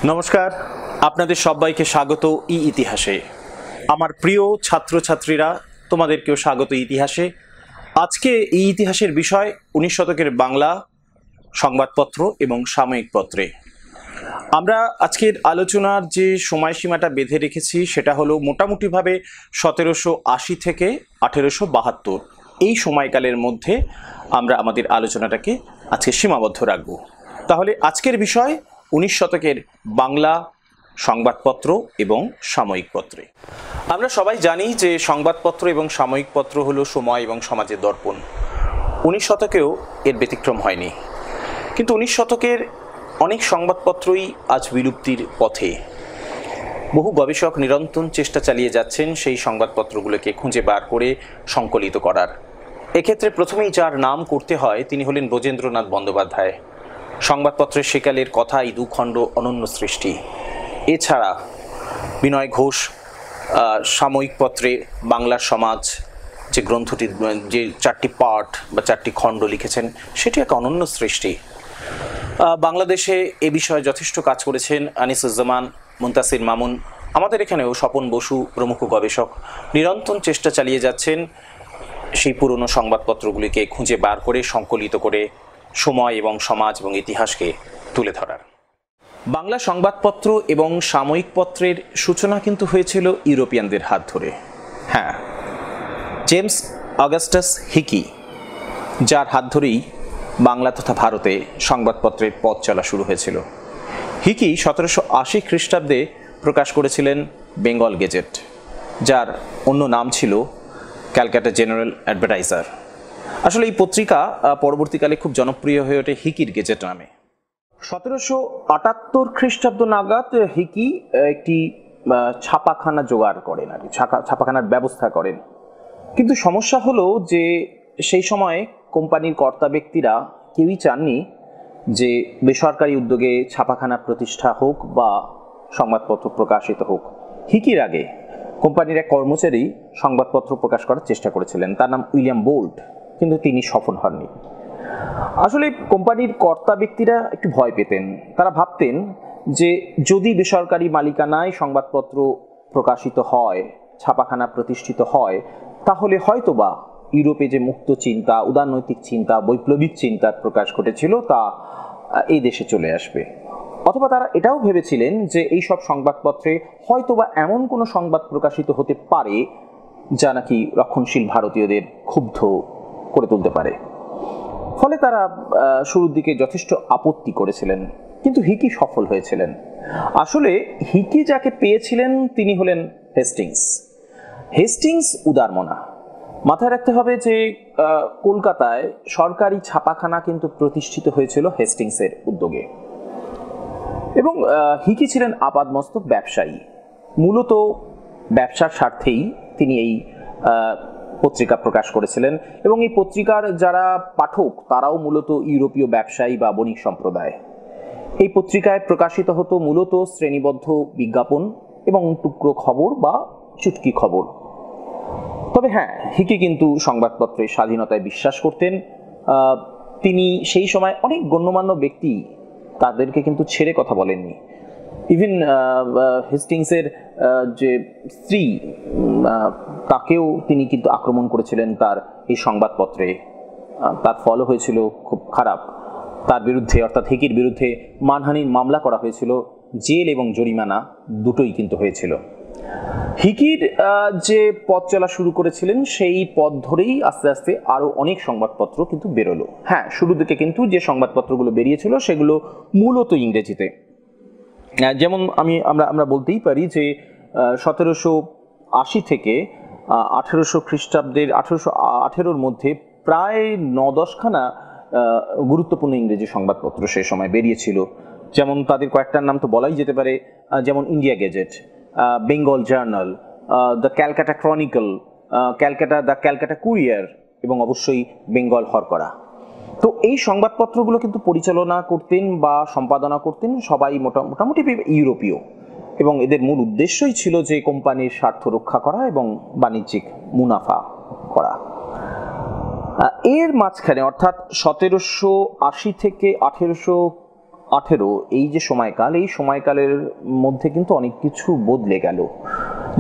নমস্কার, আপনাদের সবাইকে স্বাগত ইতিহাসে। আমার প্রিয় ছাত্রছাত্রীরা, তোমাদেরকেও স্বাগত ইতিহাসে। আজকে এই ইতিহাসের বিষয় 19 শতকের বাংলা সংবাদপত্র এবং সাময়িক পত্রে। আমরা আজকের আলোচনার যে সময়সীমাটা বেঁধে রেখেছি সেটা হলো মোটামুটিভাবে 1780 থেকে 1872 এই সময়কালের মধ্যে আমরা আমাদের আলোচনাটাকে আজকে সীমাবদ্ধ রাখব। তাহলে আজকের বিষয় 19 শতকের বাংলা সংবাদপত্র এবং সাময়িক পত্রে। আমরা সবাই জানি যে সংবাদপত্র এবং সাময়িক পত্র হলো সময় এবং সমাজের দর্পণ। 19 শতকেও এর ব্যতিক্রম হয়নি, কিন্তু 19 শতকের অনেক সংবাদপত্রই আজ বিলুপ্তির পথে। বহু গবেষক নিরন্তর চেষ্টা চালিয়ে যাচ্ছেন সেই সংবাদপত্রগুলোকে খুঁজে বার করে সংকলিত করার। এক্ষেত্রে প্রথমেই যার নাম করতে হয় তিনি হলেন ব্রজেন্দ্রনাথ বন্দ্যোপাধ্যায়। সংবাদপত্রের সেকালের কথা এই দুখণ্ড অনন্য সৃষ্টি। এছাড়া বিনয় ঘোষ সাময়িক পত্রে বাংলার সমাজ যে গ্রন্থটি, যে 4টি পার্ট বা 4টি খণ্ড লিখেছেন, সেটি এক অনন্য সৃষ্টি। বাংলাদেশে এ বিষয়ে যথেষ্ট কাজ করেছেন আনিসুজ্জামান, মুনতাসির মামুন। আমাদের এখানেও স্বপন বসু প্রমুখ গবেষক নিরন্তর চেষ্টা চালিয়ে যাচ্ছেন সেই পুরনো সংবাদপত্রগুলিকে খুঁজে বার করে সংকলিত করে সময় এবং সমাজ এবং ইতিহাসকে তুলে ধরার। বাংলা সংবাদপত্র এবং সাময়িক পত্রের সূচনা কিন্তু হয়েছিল ইউরোপিয়ানদের হাত ধরে। হ্যাঁ, জেমস অগাস্টাস হিকি, যার হাত ধরেই বাংলা তথা ভারতে সংবাদপত্রের পথ চলা শুরু হয়েছিল। হিকি 1780 খ্রিস্টাব্দে প্রকাশ করেছিলেন বেঙ্গল গেজেট, যার অন্য নাম ছিল ক্যালকাটা জেনারেল অ্যাডভার্টাইজার। আসলে এই পত্রিকা পরবর্তীকালে খুব জনপ্রিয় হয়ে ওঠে হিকির গেজেট নামে। 1778 খ্রিস্টাব্দ নাগাদ হিকি একটি ছাপাখানা জোগাড় করেন, আর ছাপাখানার ব্যবস্থা করেন। কিন্তু সমস্যা হলো যে সেই সময় কোম্পানির কর্তা ব্যক্তিরা কেউই চাননি যে বেসরকারি উদ্যোগে ছাপাখানা প্রতিষ্ঠা হোক বা সংবাদপত্র প্রকাশিত হোক। হিকির আগে কোম্পানির এক কর্মচারী সংবাদপত্র প্রকাশ করার চেষ্টা করেছিলেন, তার নাম উইলিয়াম বোল্ট, কিন্তু তিনি সফল হননি। আসলে কোম্পানির কর্তা ব্যক্তিরা একটু ভয় পেতেন। তারা ভাবতেন যে যদি বেসরকারি মালিকানায় সংবাদপত্র প্রকাশিত হয়, ছাপাখানা প্রতিষ্ঠিত হয়, তাহলে হয়তোবা ইউরোপে যে মুক্ত চিন্তা, উদারনৈতিক চিন্তা, বৈপ্লবিক চিন্তার প্রকাশ ঘটেছিল তা এই দেশে চলে আসবে। অথবা তারা এটাও ভেবেছিলেন যে এই সব সংবাদপত্রে হয়তোবা এমন কোনো সংবাদ প্রকাশিত হতে পারে যা নাকি রক্ষণশীল ভারতীয়দের ক্ষুব্ধ করে তুলতে পারে। ফলে তারা শুরুর দিকে যথেষ্ট আপত্তি করেছিলেন, কিন্তু হিকি সফল হয়েছিলেন। আসলে হিকি যাকে পেয়েছিলেন তিনি হলেন হেস্টিংস। হেস্টিংস উদারমনা। মাথায় রাখতে হবে যে কলকাতায় সরকারি ছাপাখানা কিন্তু প্রতিষ্ঠিত হয়েছিল হেস্টিংসের উদ্যোগে, এবং হিকি ছিলেন আপাদমস্তক ব্যবসায়ী। মূলত ব্যবসার স্বার্থেই তিনি এই পত্রিকা প্রকাশ করেছিলেন, এবং এই পত্রিকার যারা পাঠক তারাও মূলত ইউরোপীয় ব্যবসায়ী বা বণিক সম্প্রদায়। এই পত্রিকায় প্রকাশিত হতো মূলত শ্রেণীবদ্ধ বিজ্ঞাপন এবং টুকরো খবর বা চুটকি খবর। তবে হ্যাঁ, হিকি কিন্তু সংবাদপত্রের স্বাধীনতায় বিশ্বাস করতেন। তিনি সেই সময় অনেক গণ্যমান্য ব্যক্তি তাদেরকে কিন্তু ছেড়ে কথা বলেননি। ইভেন হেস্টিংসের যে স্ত্রী, তাকেও তিনি কিন্তু আক্রমণ করেছিলেন তার এই সংবাদপত্রে। তার ফলও হয়েছিল খুব খারাপ। তার বিরুদ্ধে, অর্থাৎ হিকির বিরুদ্ধে মানহানির মামলা করা হয়েছিল, জেল এবং জরিমানা দুটোই কিন্তু হয়েছিল। হিকির যে পথ চলা শুরু করেছিলেন সেই পথ ধরেই আস্তে আস্তে আরও অনেক সংবাদপত্র কিন্তু বেরোলো। হ্যাঁ, শুরুর দিকে কিন্তু যে সংবাদপত্রগুলো বেরিয়েছিল সেগুলো মূলত ইংরেজিতে। যেমন আমরা বলতেই পারি যে 1780 থেকে 1800 খ্রিস্টাব্দের 1818 মধ্যে প্রায় 9-10খানা গুরুত্বপূর্ণ ইংরেজি সংবাদপত্র সে সময় বেরিয়েছিল। যেমন তাদের কয়েকটার নাম তো বলাই যেতে পারে, যেমন India Gazette, Bengal Journal, the Calcutta Chronicle, the Calcutta Courier এবং অবশ্যই বেঙ্গল হরকরা। তো এই সংবাদপত্রগুলো কিন্তু পরিচালনা করতেন বা সম্পাদনা করতেন সবাই মোটামুটি ইউরোপীয়, এবং এদের মূল উদ্দেশ্যই ছিল যে কোম্পানির স্বার্থ রক্ষা করা এবং বাণিজ্যিক মুনাফা করা। এর মাঝখানে অর্থাৎ 1780 থেকে এই যে সময়কাল, এই সময়কালের মধ্যে কিন্তু অনেক কিছু বদলে গেল।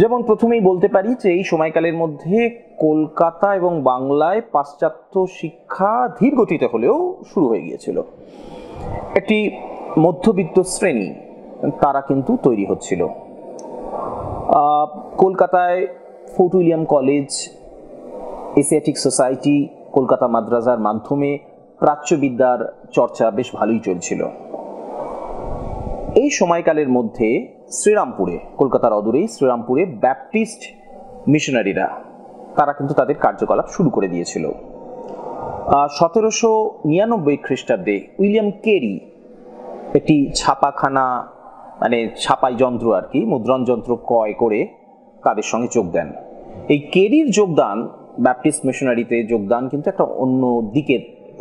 যেমন প্রথমেই বলতে পারি যে এই সময়কালের মধ্যে কলকাতা এবং বাংলায় পাশ্চাত্য শিক্ষা ধীর গতিতে হলেও শুরু হয়ে গিয়েছিল। একটি মধ্যবিত্ত শ্রেণী তারা কিন্তু তৈরি হচ্ছিল। কলকাতায় fort William college, Asiatic society, Kolkata মাদ্রাসার মাধ্যমে প্রাচ্যবিদ্যার চর্চা বেশ ভালোই চলছিল। এই সময়কালের মধ্যে শ্রীরামপুরে, কলকাতার অদূরেই শ্রীরামপুরে ব্যাপটিস্ট মিশনারিরা তারা কিন্তু তাদের কার্যকলাপ শুরু করে দিয়েছিল। 1799 খ্রিস্টাব্দে উইলিয়াম কেরি একটি ছাপাখানা, মানে ছাপাই যন্ত্র আর কি, মুদ্রণ যন্ত্র ক্রয় করে তাদের সঙ্গে যোগ দেন। এই কেরির যোগদান, ব্যাপটিস্ট মিশনারিতে যোগদান কিন্তু একটা অন্য দিকে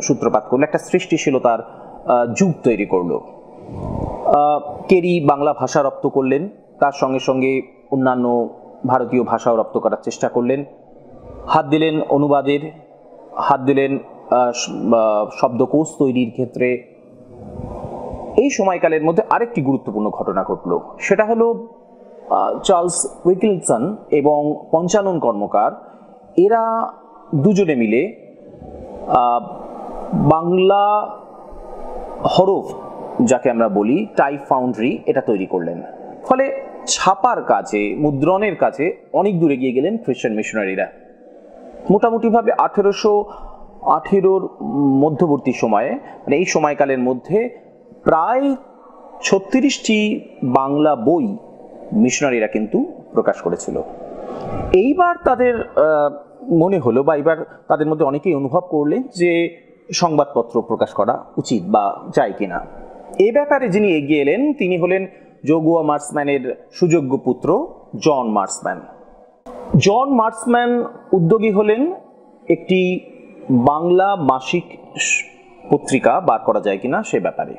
সূত্রপাত করলো, একটা সৃষ্টিশীলতার যুগ তৈরি করলো। কেরি বাংলা ভাষা রপ্ত করলেন, তার সঙ্গে সঙ্গে অন্যান্য ভারতীয় ভাষাও রপ্ত করার চেষ্টা করলেন। হাত দিলেন অনুবাদের, হাত দিলেন শব্দকোষ তৈরির ক্ষেত্রে। এই সময়কালের মধ্যে আরেকটি গুরুত্বপূর্ণ ঘটনা ঘটল, সেটা হলো চার্লস উইলকিনসন এবং পঞ্চানন কর্মকার, এরা দুজনে মিলে বাংলা হরফ, যাকে আমরা বলি টাইপ ফাউন্ড্রি, এটা তৈরি করলেন। ফলে ছাপার কাজে, মুদ্রণের কাজে অনেক দূরে গিয়ে গেলেন খ্রিস্টান মিশনারিরা। মোটামুটিভাবে 1818 মধ্যবর্তী সময়ে, মানে এই সময়কালের মধ্যে প্রায় 36টি বাংলা বই মিশনারিরা কিন্তু প্রকাশ করেছিল। এইবার তাদের মনে হলো, বা এইবার তাদের মধ্যে অনেকেই অনুভব করলেন যে সংবাদপত্র প্রকাশ করা উচিত বা যায় কিনা। এ ব্যাপারে যিনি এগিয়ে এলেন তিনি হলেন জগুয়া মার্সম্যানের সুযোগ্য পুত্র জন মার্সম্যান। জন মার্সম্যান উদ্যোগী হলেন একটি বাংলা মাসিক পত্রিকা বার করা যায় কিনা সে ব্যাপারে।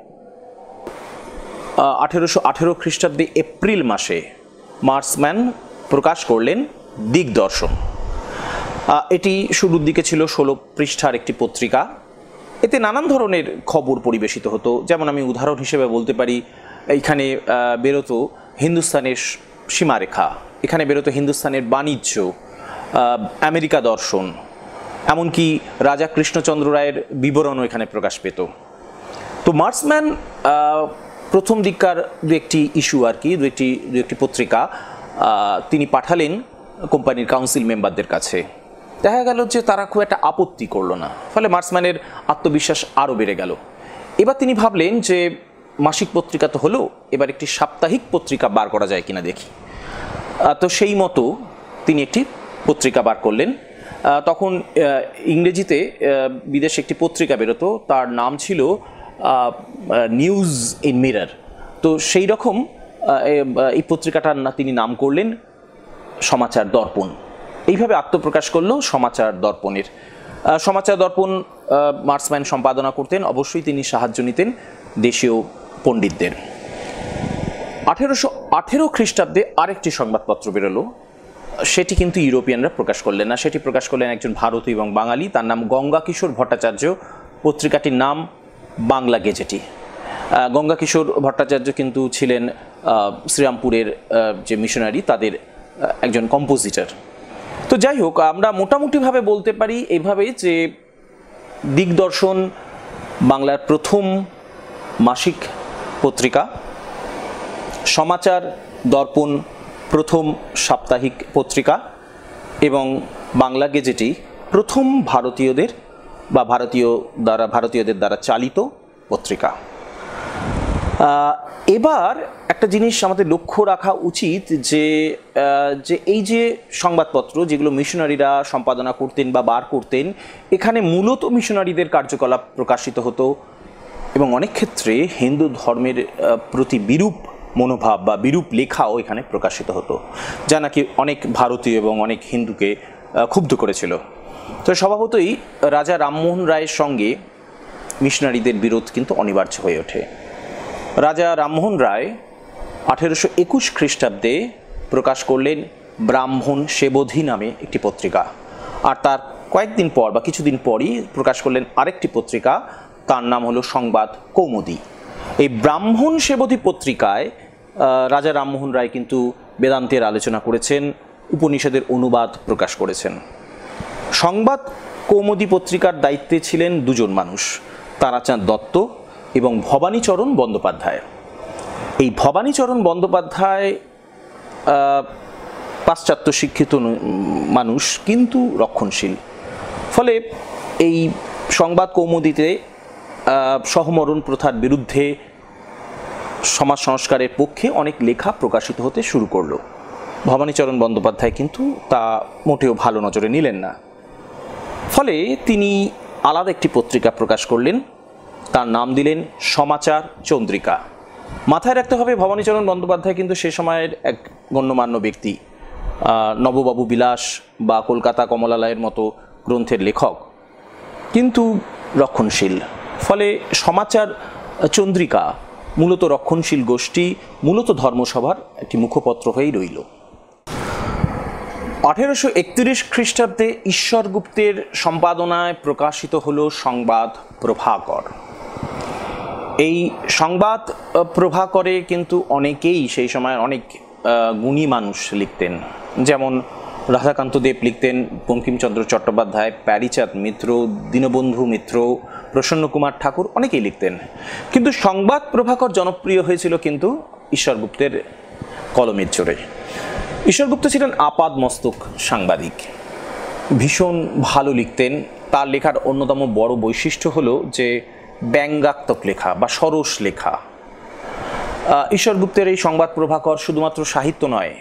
1818 খ্রিস্টাব্দে এপ্রিল মাসে মার্সম্যান প্রকাশ করলেন দিগদর্শন। এটি শুরুর দিকে ছিল 16 পৃষ্ঠার একটি পত্রিকা। এতে নানান ধরনের খবর পরিবেশিত হতো। যেমন আমি উদাহরণ হিসেবে বলতে পারি, এইখানে বেরোতো হিন্দুস্তানের সীমারেখা, এখানে বেরোতো হিন্দুস্তানের বাণিজ্য, আমেরিকা দর্শন, এমনকি রাজা কৃষ্ণচন্দ্র রায়ের বিবরণও এখানে প্রকাশ পেত। তো মার্সম্যান প্রথম দিককার দু একটি ইস্যু আর কি, দু একটি পত্রিকা তিনি পাঠালেন কোম্পানির কাউন্সিল মেম্বারদের কাছে। দেখা গেল যে তারা খুব একটা আপত্তি করলো না, ফলে মার্সম্যানের আত্মবিশ্বাস আরও বেড়ে গেল। এবার তিনি ভাবলেন যে মাসিক পত্রিকা তো হলো, এবার একটি সাপ্তাহিক পত্রিকা বার করা যায় কিনা দেখি। তো সেই মতো তিনি একটি পত্রিকা বার করলেন। তখন ইংরেজিতে বিদেশে একটি পত্রিকা বেরোতো, তার নাম ছিল নিউজ ইন মিরর। তো সেই রকম এই পত্রিকাটার তিনি নাম করলেন সমাচার দর্পণ। এইভাবে আত্মপ্রকাশ করলো সমাচার দর্পণের। সমাচার দর্পণ মার্সম্যান সম্পাদনা করতেন, অবশ্যই তিনি সাহায্য নিতেন দেশীয় পণ্ডিতদের। 1818 খ্রিস্টাব্দে আরেকটি সংবাদপত্র বেরোলো, সেটি কিন্তু ইউরোপিয়ানরা প্রকাশ করলেন না, সেটি প্রকাশ করলেন একজন ভারতীয় এবং বাঙালি, তার নাম গঙ্গাকিশোর ভট্টাচার্য। পত্রিকাটির নাম বাংলা গেজেটি। গঙ্গাকিশোর ভট্টাচার্য কিন্তু ছিলেন শ্রীরামপুরের যে মিশনারি তাদের একজন কম্পোজিটর। তো যাই হোক, আমরা মোটামুটিভাবে বলতে পারি এইভাবে যে দিগদর্শন বাংলার প্রথম মাসিক পত্রিকা, সমাচার দর্পণ প্রথম সাপ্তাহিক পত্রিকা এবং বাংলা গেজেটি প্রথম ভারতীয়দের দ্বারা চালিত পত্রিকা। এবার একটা জিনিস আমাদের লক্ষ্য রাখা উচিত যে এই যে সংবাদপত্র যেগুলো মিশনারিরা সম্পাদনা করতেন বা বার করতেন, এখানে মূলত মিশনারিদের কার্যকলাপ প্রকাশিত হতো এবং অনেক ক্ষেত্রে হিন্দু ধর্মের প্রতি বিরূপ মনোভাব বা বিরূপ লেখাও এখানে প্রকাশিত হতো, যা নাকি অনেক ভারতীয় এবং অনেক হিন্দুকে ক্ষুব্ধ করেছিল। তো স্বভাবতই রাজা রামমোহন রায়ের সঙ্গে মিশনারিদের বিরোধ কিন্তু অনিবার্য হয়ে ওঠে। রাজা রামমোহন রায় 1821 খ্রিস্টাব্দে প্রকাশ করলেন ব্রাহ্মণ সেবধি নামে একটি পত্রিকা, আর তার কয়েকদিন পর বা কিছুদিন পরই প্রকাশ করলেন আরেকটি পত্রিকা, তার নাম হলো সংবাদ কৌমুদী। এই ব্রাহ্মণ সেবতী পত্রিকায় রাজা রামমোহন রায় কিন্তু বেদান্তের আলোচনা করেছেন, উপনিষদের অনুবাদ প্রকাশ করেছেন। সংবাদ কৌমুদী পত্রিকার দায়িত্বে ছিলেন দুজন মানুষ, তারাচাঁদ দত্ত এবং ভবানীচরণ বন্দ্যোপাধ্যায়। এই ভবানীচরণ বন্দ্যোপাধ্যায় পাশ্চাত্য শিক্ষিত মানুষ, কিন্তু রক্ষণশীল। ফলে এই সংবাদ কৌমুদীতে সহমরণ প্রথার বিরুদ্ধে, সমাজ সংস্কারের পক্ষে অনেক লেখা প্রকাশিত হতে শুরু করলো। ভবানীচরণ বন্দ্যোপাধ্যায় কিন্তু তা মোটেও ভালো নজরে নিলেন না। ফলে তিনি আলাদা একটি পত্রিকা প্রকাশ করলেন, তার নাম দিলেন সমাচার চন্দ্রিকা। মাথায় রাখতে হবে, ভবানীচরণ বন্দ্যোপাধ্যায় কিন্তু সে সময়ের এক গণ্যমান্য ব্যক্তি, নববাবু বিলাস বা কলকাতা কমলালয়ের মতো গ্রন্থের লেখক, কিন্তু রক্ষণশীল। ফলে সমাচার চন্দ্রিকা মূলত রক্ষণশীল গোষ্ঠী, মূলত ধর্মসভার একটি মুখপত্র হয়েই রইল। 1831 খ্রিস্টাব্দে ঈশ্বরগুপ্তের সম্পাদনায় প্রকাশিত হল সংবাদ প্রভাকর। এই সংবাদ প্রভাকরে কিন্তু অনেকেই সেই সময় অনেক গুণী মানুষ লিখতেন, যেমন রাধাকান্ত দেব লিখতেন, বঙ্কিমচন্দ্র চট্টোপাধ্যায়, প্যারীচাঁদ মিত্র, দীনবন্ধু মিত্র, প্রসন্ন কুমার ঠাকুর, অনেকেই লিখতেন। কিন্তু সংবাদ প্রভাকর জনপ্রিয় হয়েছিল কিন্তু ঈশ্বরগুপ্তের কলমের জোরে। ঈশ্বরগুপ্ত ছিলেন আপাদ মস্তক সাংবাদিক, ভীষণ ভালো লিখতেন। তার লেখার অন্যতম বড় বৈশিষ্ট্য হলো যে ব্যঙ্গাত্মক লেখা বা সরস লেখা। ঈশ্বরগুপ্তের এই সংবাদ প্রভাকর শুধুমাত্র সাহিত্য নয়,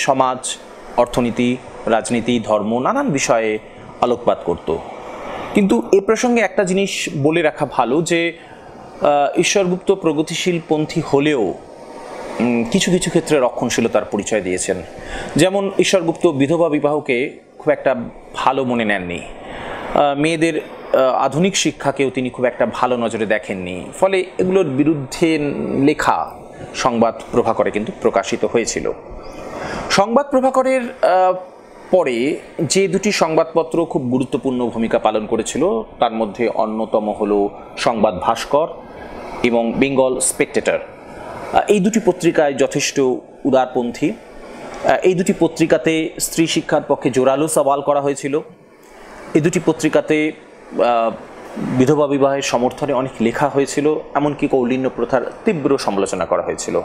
সমাজ, অর্থনীতি, রাজনীতি, ধর্ম, নানান বিষয়ে আলোকপাত করত। কিন্তু এ প্রসঙ্গে একটা জিনিস বলে রাখা ভালো যে ঈশ্বরগুপ্ত প্রগতিশীল পন্থী হলেও কিছু কিছু ক্ষেত্রে রক্ষণশীলতার পরিচয় দিয়েছেন। যেমন ঈশ্বরগুপ্ত বিধবা বিবাহকে খুব একটা ভালো মনে নেননি, মেয়েদের আধুনিক শিক্ষাকেও তিনি খুব একটা ভালো নজরে দেখেননি। ফলে এগুলোর বিরুদ্ধে লেখা সংবাদ প্রভাকরে কিন্তু প্রকাশিত হয়েছিল। সংবাদ প্রভাকরের পরে যে দুটি সংবাদপত্র খুব গুরুত্বপূর্ণ ভূমিকা পালন করেছিল তার মধ্যে অন্যতম হলো সংবাদ ভাস্কর এবং বেঙ্গল স্পেকটেটর। এই দুটি পত্রিকায় যথেষ্ট উদারপন্থী। এই দুটি পত্রিকাতে স্ত্রী শিক্ষার পক্ষে জোরালো সওয়াল করা হয়েছিল। এই দুটি পত্রিকাতে বিধবা বিবাহের সমর্থনে অনেক লেখা হয়েছিল, এমনকি কৌলিন্য প্রথার তীব্র সমালোচনা করা হয়েছিল।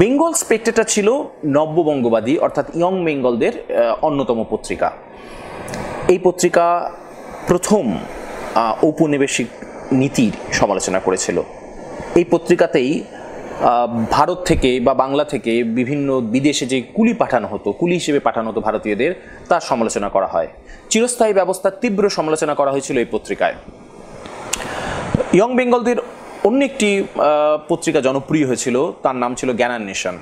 বেঙ্গল স্পেকটেটর ছিল নব্যবঙ্গবাদী অর্থাৎ ইয়ং বেঙ্গলদের অন্যতম পত্রিকা। এই পত্রিকা প্রথম ঔপনিবেশিক নীতির সমালোচনা করেছিল। এই পত্রিকাতেই ভারত থেকে বা বাংলা থেকে বিভিন্ন বিদেশে যে কুলি পাঠানো হতো, কুলি হিসেবে পাঠানো হতো ভারতীয়দের, তার সমালোচনা করা হয়। চিরস্থায়ী ব্যবস্থার তীব্র সমালোচনা করা হয়েছিল এই পত্রিকায়। ইয়ং বেঙ্গলদের অন্য একটি পত্রিকা জনপ্রিয় হয়েছিল, তার নাম ছিল জ্ঞানান্বেষণ।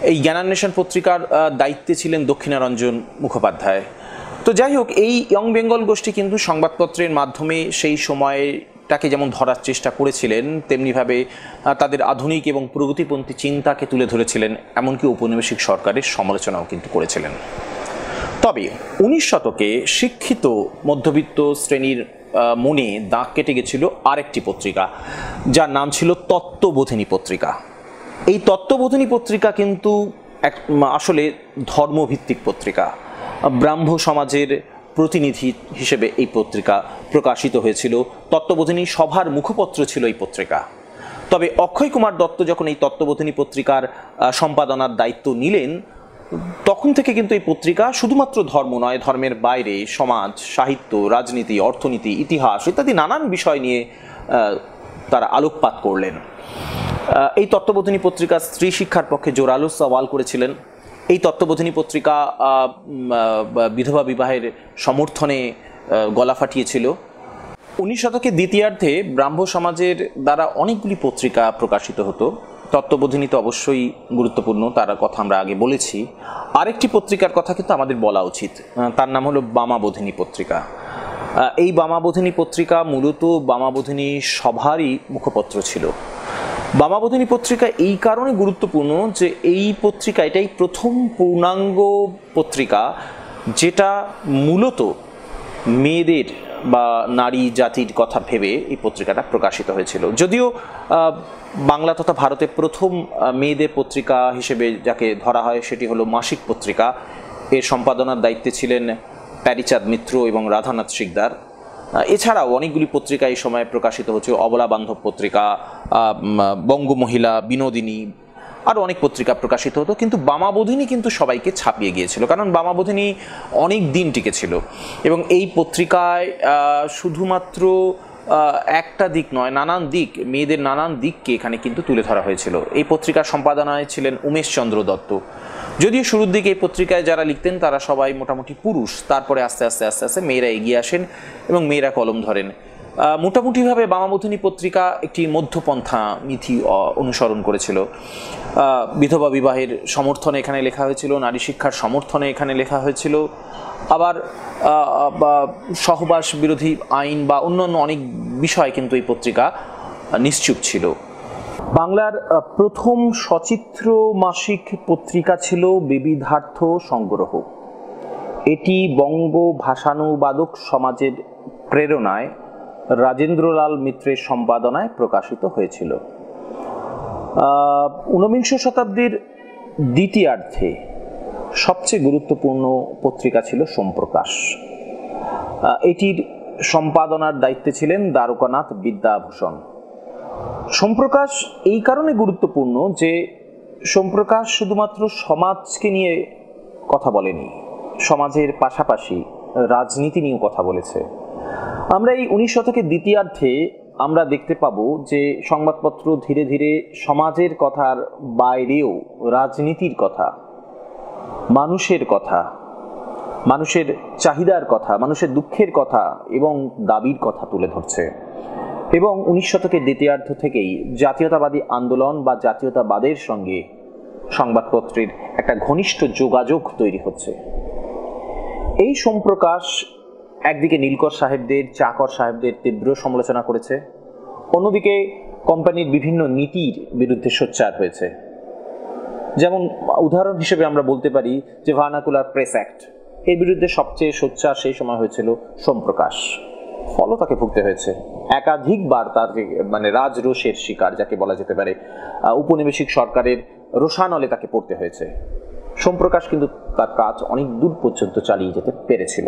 এই জ্ঞানান্বেষণ পত্রিকার দায়িত্বে ছিলেন দক্ষিণারঞ্জন মুখোপাধ্যায়। তো যাই হোক, এই ইয়ং বেঙ্গল গোষ্ঠী কিন্তু সংবাদপত্রের মাধ্যমে সেই সময়টাকে যেমন ধরার চেষ্টা করেছিলেন, তেমনিভাবে তাদের আধুনিক এবং প্রগতিপন্থী চিন্তাকে তুলে ধরেছিলেন, এমনকি ঔপনিবেশিক সরকারের সমালোচনাও কিন্তু করেছিলেন। তবে 19 শতকে শিক্ষিত মধ্যবিত্ত শ্রেণীর মনে দাগ কেটে গেছিল আরেকটি পত্রিকা, যার নাম ছিল তত্ত্ববোধিনী পত্রিকা। এই তত্ত্ববোধিনী পত্রিকা কিন্তু আসলে ধর্মভিত্তিক পত্রিকা। ব্রাহ্ম সমাজের প্রতিনিধি হিসেবে এই পত্রিকা প্রকাশিত হয়েছিল। তত্ত্ববোধিনী সভার মুখপত্র ছিল এই পত্রিকা। তবে অক্ষয় কুমার দত্ত যখন এই তত্ত্ববোধিনী পত্রিকার সম্পাদনার দায়িত্ব নিলেন, তখন থেকে কিন্তু এই পত্রিকা শুধুমাত্র ধর্ম নয়, ধর্মের বাইরে সমাজ, সাহিত্য, রাজনীতি, অর্থনীতি, ইতিহাস ইত্যাদি নানান বিষয় নিয়ে তারা আলোকপাত করলেন। এই তত্ত্ববোধিনী পত্রিকা স্ত্রী শিক্ষার পক্ষে জোরালো সওয়াল করেছিলেন। এই তত্ত্ববোধিনী পত্রিকা বিধবা বিবাহের সমর্থনে গলা ফাটিয়েছিল। 19 শতকের দ্বিতীয়ার্ধে ব্রাহ্ম সমাজের দ্বারা অনেকগুলি পত্রিকা প্রকাশিত হতো। তত্ত্ববোধিনী তো অবশ্যই গুরুত্বপূর্ণ, তার কথা আমরা আগে বলেছি। আরেকটি পত্রিকার কথা কিন্তু আমাদের বলা উচিত, তার নাম হলো বামাবোধিনী পত্রিকা। এই বামাবোধিনী পত্রিকা মূলত বামাবোধিনী সভারই মুখপত্র ছিল। বামাবোধিনী পত্রিকা এই কারণে গুরুত্বপূর্ণ যে এই পত্রিকা এটাই প্রথম পূর্ণাঙ্গ পত্রিকা যেটা মূলত মেয়েদের বা নারী জাতির কথা ভেবে এই পত্রিকাটা প্রকাশিত হয়েছিল। যদিও বাংলা তথা ভারতের প্রথম মেয়েদের পত্রিকা হিসেবে যাকে ধরা হয় সেটি হলো মাসিক পত্রিকা। এর সম্পাদনার দায়িত্বে ছিলেন প্যারীচাঁদ মিত্র এবং রাধানাথ শিকদার। এছাড়াও অনেকগুলি পত্রিকা এই সময় প্রকাশিত হচ্ছে, অবলা বান্ধব পত্রিকা, বঙ্গমহিলা, বিনোদিনী, আরও অনেক পত্রিকা প্রকাশিত হতো। কিন্তু বামাবোধিনী কিন্তু সবাইকে ছাপিয়ে গিয়েছিল, কারণ বামাবোধিনী অনেক দিন টিকেছিল এবং এই পত্রিকায় শুধুমাত্র একটা দিক নয়, নানান দিক, মেয়েদের নানান দিককে এখানে কিন্তু তুলে ধরা হয়েছিল। এই পত্রিকার সম্পাদনায় ছিলেন উমেশ চন্দ্র দত্ত। যদিও শুরুর দিকে এই পত্রিকায় যারা লিখতেন তারা সবাই মোটামুটি পুরুষ, তারপরে আস্তে আস্তে আস্তে আস্তে মেয়েরা এগিয়ে আসেন এবং মেয়েরা কলম ধরেন। মোটামুটিভাবে বামাবোধিনী পত্রিকা একটি মধ্যপন্থা নীতি অনুসরণ করেছিল। বিধবা বিবাহের সমর্থনে এখানে লেখা হয়েছিল, নারী শিক্ষার সমর্থনে এখানে লেখা হয়েছিল, আবার সহবাস বিরোধী আইন বা অন্যান্য অনেক বিষয় কিন্তু এই পত্রিকা নিশ্চুপ ছিল। বাংলার প্রথম সচিত্র মাসিক পত্রিকা ছিল বিবিধার্থ সংগ্রহ। এটি বঙ্গ ভাষানুবাদক সমাজের প্রেরণায় রাজেন্দ্রলাল মিত্রের সম্পাদনায় প্রকাশিত হয়েছিল। ঊনবিংশ শতাব্দীর দ্বিতীয়ার্ধে সবচেয়ে গুরুত্বপূর্ণ পত্রিকা ছিল সোমপ্রকাশ। এটির সম্পাদনার দায়িত্বে ছিলেন দ্বারকানাথ বিদ্যাভূষণ। সোমপ্রকাশ এই কারণে গুরুত্বপূর্ণ যে সোমপ্রকাশ শুধুমাত্র সমাজকে নিয়ে কথা বলেনি, সমাজের পাশাপাশি রাজনীতি নিয়েও কথা বলেছে। আমরা এই 19 শতকের দ্বিতীয়ার্ধে আমরা দেখতে পাবো যে সংবাদপত্র ধীরে ধীরে সমাজের কথার বাইরেও রাজনীতির কথা, মানুষের কথা, মানুষের চাহিদার কথা, মানুষের দুঃখের কথা এবং দাবির কথা তুলে ধরছে। এবং 19 শতকের দ্বিতীয়ার্ধ থেকেই জাতীয়তাবাদী আন্দোলন বা জাতীয়তাবাদের সঙ্গে সংবাদপত্রের একটা ঘনিষ্ঠ যোগাযোগ তৈরি হচ্ছে। এই সোমপ্রকাশ একদিকে নীলকর সাহেবদের, চাকর সাহেবদের তীব্র সমালোচনা করেছে, অন্যদিকে কোম্পানির বিভিন্ন নীতির বিরুদ্ধে সোচ্চার হয়েছে। যেমন উদাহরণ হিসেবে আমরা বলতে পারি যে ভার্নাকুলার প্রেস অ্যাক্ট, এর বিরুদ্ধে সবচেয়ে সোচ্চার সেই সময় হয়েছিল সোমপ্রকাশ। ফলও তাকে ভুগতে হয়েছে, একাধিকবার তাকে রাজরোষের শিকার যাকে বলা যেতে পারে, উপনিবেশিক সরকারের রোষানলে তাকে পড়তে হয়েছে। সোমপ্রকাশ কিন্তু তার কাজ অনেক দূর পর্যন্ত চালিয়ে যেতে পেরেছিল।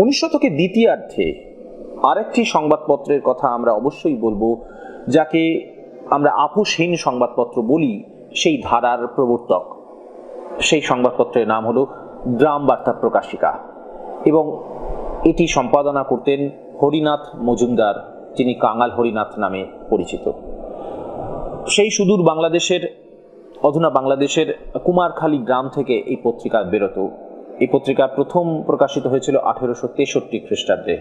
19 শতকের দ্বিতীয়ার্ধে আরেকটি সংবাদপত্রের কথা আমরা অবশ্যই বলবো, যাকে আমরা আপোষহীন সংবাদপত্র বলি, সেই ধারার প্রবর্তক। সেই সংবাদপত্রের নাম হলো গ্রাম বার্তা প্রকাশিকা এবং এটি সম্পাদনা করতেন হরিনাথ মজুমদার, যিনি কাঙাল হরিনাথ নামে পরিচিত। সেই সুদূর বাংলাদেশের, অধুনা বাংলাদেশের কুমারখালী গ্রাম থেকে এই পত্রিকা বেরোতো। এই পত্রিকা প্রথম প্রকাশিত হয়েছিল 1863 খ্রিস্টাব্দে।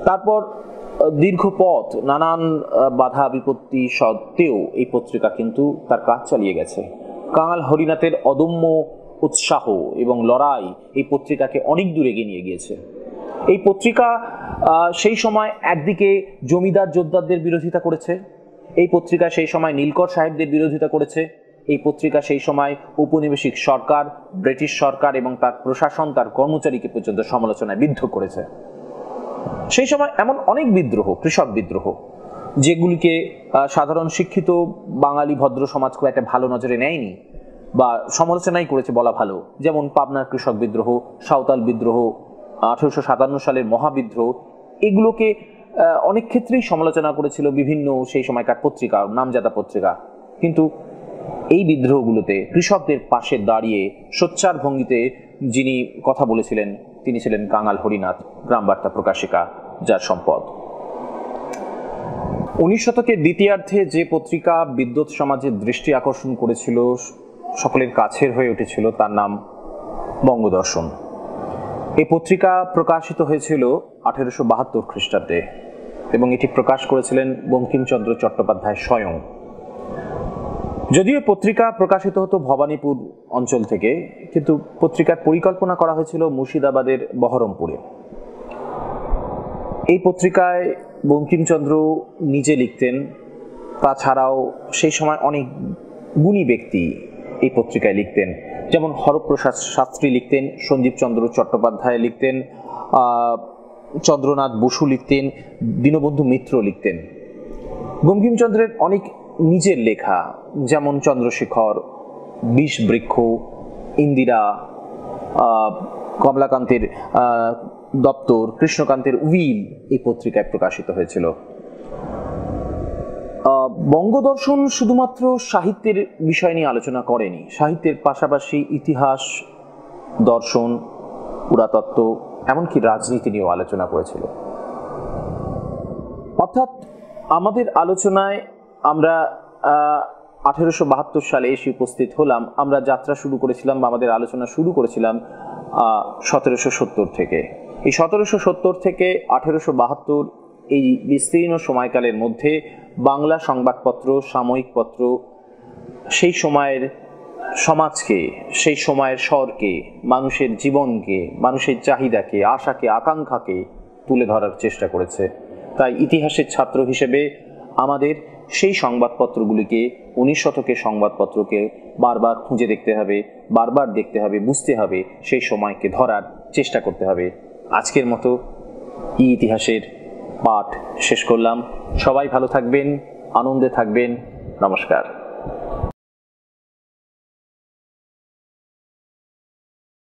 তারপর দীর্ঘ পথ, নানান বাধা বিপত্তি সত্ত্বেও এই পত্রিকা কিন্তু তার কাজ চালিয়ে গেছে। কাঙাল হরিনাথের অদম্য উৎসাহ এবং লড়াই এই পত্রিকাকে অনেক দূর এগিয়ে নিয়ে গিয়েছে। এই পত্রিকা সেই সময় একদিকে জমিদার জোদ্দারদের বিরোধিতা করেছে, এই পত্রিকা সেই সময় নীলকর সাহেবদের বিরোধিতা করেছে, এই পত্রিকা সেই সময় উপনিবেশিক সরকার, ব্রিটিশ সরকার এবং তার প্রশাসন, তার কর্মচারীকে পর্যন্ত সমালোচনায় বিদ্ধ করেছে। সেই সময় এমন অনেক বিদ্রোহ, কৃষক বিদ্রোহ, যেগুলিকে সাধারণ শিক্ষিত বাঙালি ভদ্র সমাজ খুব একটা ভালো নজরে নেয়নি বা সমালোচনাই করেছে বলা ভালো। যেমন পাবনার কৃষক বিদ্রোহ, সাঁওতাল বিদ্রোহ, 1857 সালের মহাবিদ্রোহ, এগুলোকে অনেক ক্ষেত্রেই সমালোচনা করেছিল বিভিন্ন সেই সময়কার পত্রিকা, নামজাদা পত্রিকা। কিন্তু এই বিদ্রোহগুলোতে কৃষকদের পাশে দাঁড়িয়ে সোচ্চার ভঙ্গিতে যিনি কথা বলেছিলেন তিনি ছিলেন কাঙাল হরিনাথ, গ্রাম বার্তা প্রকাশিকা যার সম্পদ। 19 শতকের দ্বিতীয়ার্ধে যে পত্রিকা বিদ্যুৎ সমাজের দৃষ্টি আকর্ষণ করেছিল, সকলের কাছের হয়ে উঠেছিল, তার নাম বঙ্গদর্শন। এই পত্রিকা প্রকাশিত হয়েছিল 1872 খ্রিস্টাব্দে এবং এটি প্রকাশ করেছিলেন বঙ্কিমচন্দ্র চট্টোপাধ্যায় স্বয়ং। যদিও পত্রিকা প্রকাশিত হতো ভবানীপুর অঞ্চল থেকে, কিন্তু পত্রিকার পরিকল্পনা করা হয়েছিল মুর্শিদাবাদের বহরমপুরে। এই পত্রিকায় বঙ্কিমচন্দ্র নিজে লিখতেন, তাছাড়াও সেই সময় অনেক গুণী ব্যক্তি এই পত্রিকায় লিখতেন। যেমন হরপ্রসাদ শাস্ত্রী লিখতেন, সঞ্জীব চন্দ্র চট্টোপাধ্যায় লিখতেন, চন্দ্রনাথ বসু লিখতেন, দীনবন্ধু মিত্র লিখতেন। বঙ্কিমচন্দ্রের অনেক নিজের লেখা, যেমন চন্দ্রশেখর, বিষবৃক্ষ, ইন্দিরা, কমলাকান্তের দপ্তর, কৃষ্ণকান্তের উইল এই পত্রিকায় প্রকাশিত হয়েছিল। বঙ্গদর্শন শুধুমাত্র সাহিত্যের বিষয় নিয়ে আলোচনা করেনি, সাহিত্যের পাশাপাশি ইতিহাস, দর্শন, পুরাতত্ত্ব, এমনকি রাজনীতি নিয়েও আলোচনা করেছিল। অর্থাৎ আমাদের আলোচনায় আমরা 1872 সালে এসে উপস্থিত হলাম। আমরা যাত্রা শুরু করেছিলাম বা আমাদের আলোচনা শুরু করেছিলাম 1770 থেকে। এই 1770 থেকে 1872 এই বিস্তীর্ণ সময়কালের মধ্যে বাংলা সংবাদপত্র, সাময়িক পত্র সেই সময়ের সমাজকে, সেই সময়ের স্বরকে, মানুষের জীবনকে, মানুষের চাহিদাকে, আশাকে, আকাঙ্ক্ষাকে তুলে ধরার চেষ্টা করেছে। তাই ইতিহাসের ছাত্র হিসেবে আমাদের সেই সংবাদপত্রগুলিকে, 19 শতকের সংবাদপত্রকে বারবার খুঁজে দেখতে হবে, বারবার দেখতে হবে, বুঝতে হবে, সেই সময়কে ধরার চেষ্টা করতে হবে। আজকের মতো ইতিহাসের পাঠ শেষ করলাম। সবাই ভালো থাকবেন, আনন্দে থাকবেন। নমস্কার।